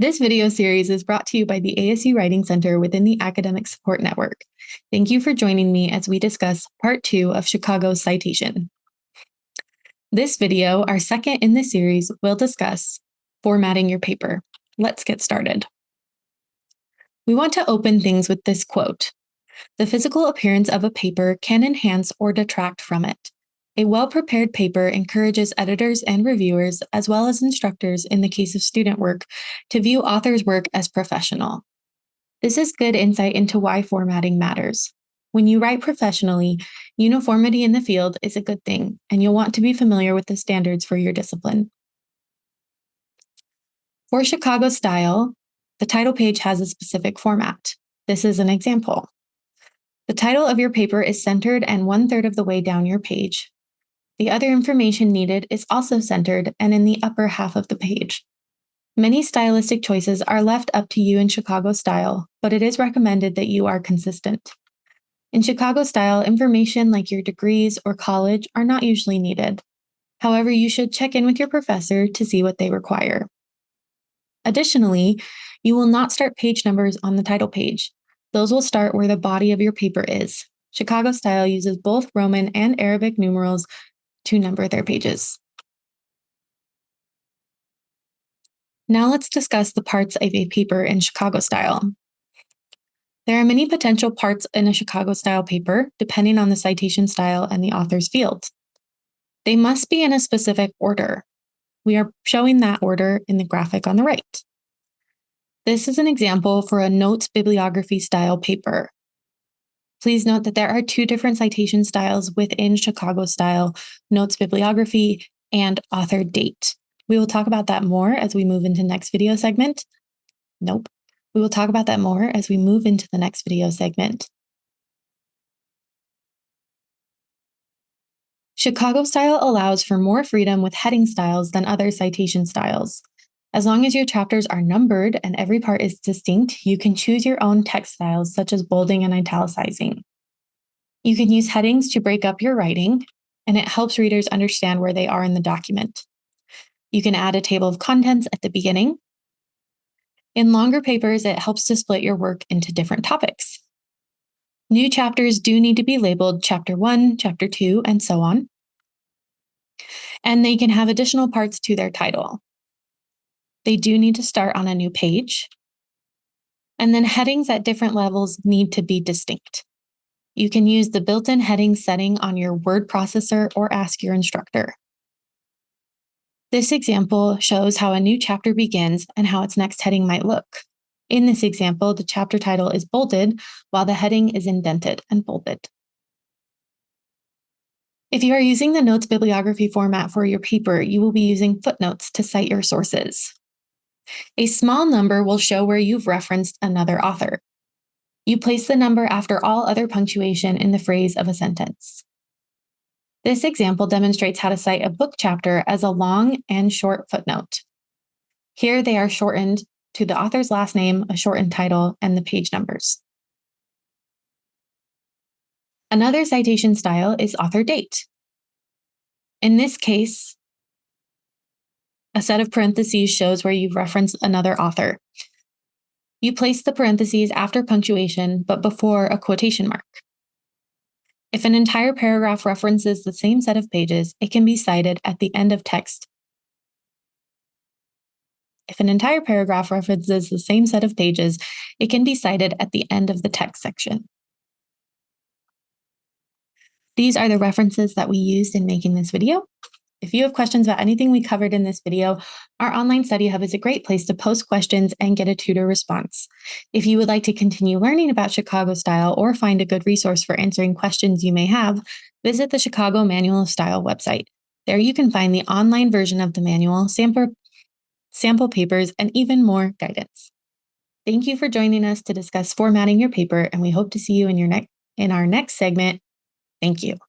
This video series is brought to you by the ASU Writing Center within the Academic Support Network. Thank you for joining me as we discuss Part 2 of Chicago's Citation. This video, our second in this series, will discuss formatting your paper. Let's get started. We want to open things with this quote. The physical appearance of a paper can enhance or detract from it. A well-prepared paper encourages editors and reviewers, as well as instructors in the case of student work, to view authors' work as professional. This is good insight into why formatting matters. When you write professionally, uniformity in the field is a good thing, and you'll want to be familiar with the standards for your discipline. For Chicago style, the title page has a specific format. This is an example. The title of your paper is centered and 1/3 of the way down your page. The other information needed is also centered and in the upper half of the page. Many stylistic choices are left up to you in Chicago style, but it is recommended that you are consistent. In Chicago style, information like your degrees or college are not usually needed. However, you should check in with your professor to see what they require. Additionally, you will not start page numbers on the title page. Those will start where the body of your paper is. Chicago style uses both Roman and Arabic numerals to number their pages. Now let's discuss the parts of a paper in Chicago style. There are many potential parts in a Chicago style paper, depending on the citation style and the author's field. They must be in a specific order. We are showing that order in the graphic on the right. This is an example for a notes bibliography style paper. Please note that there are two different citation styles within Chicago style, notes bibliography and author date. We will talk about that more as we move into the next video segment. We will talk about that more as we move into the next video segment. Chicago style allows for more freedom with heading styles than other citation styles. As long as your chapters are numbered and every part is distinct, you can choose your own text styles such as bolding and italicizing. You can use headings to break up your writing, and it helps readers understand where they are in the document. You can add a table of contents at the beginning. In longer papers, it helps to split your work into different topics. New chapters do need to be labeled Chapter 1, Chapter 2, and so on. And they can have additional parts to their title. They do need to start on a new page. And then headings at different levels need to be distinct. You can use the built-in heading setting on your word processor or ask your instructor. This example shows how a new chapter begins and how its next heading might look. In this example, the chapter title is bolded while the heading is indented and bolded. If you are using the notes bibliography format for your paper, you will be using footnotes to cite your sources. A small number will show where you've referenced another author. You place the number after all other punctuation in the phrase of a sentence. This example demonstrates how to cite a book chapter as a long and short footnote. Here they are shortened to the author's last name, a shortened title, and the page numbers. Another citation style is author date. In this case, a set of parentheses shows where you've referenced another author. You place the parentheses after punctuation, but before a quotation mark. If an entire paragraph references the same set of pages, it can be cited at the end of text. If an entire paragraph references the same set of pages, it can be cited at the end of the text section. These are the references that we used in making this video. If you have questions about anything we covered in this video, our online study hub is a great place to post questions and get a tutor response. If you would like to continue learning about Chicago style or find a good resource for answering questions you may have, visit the Chicago Manual of Style website. There you can find the online version of the manual, sample papers, and even more guidance. Thank you for joining us to discuss formatting your paper, and we hope to see you in our next segment. Thank you.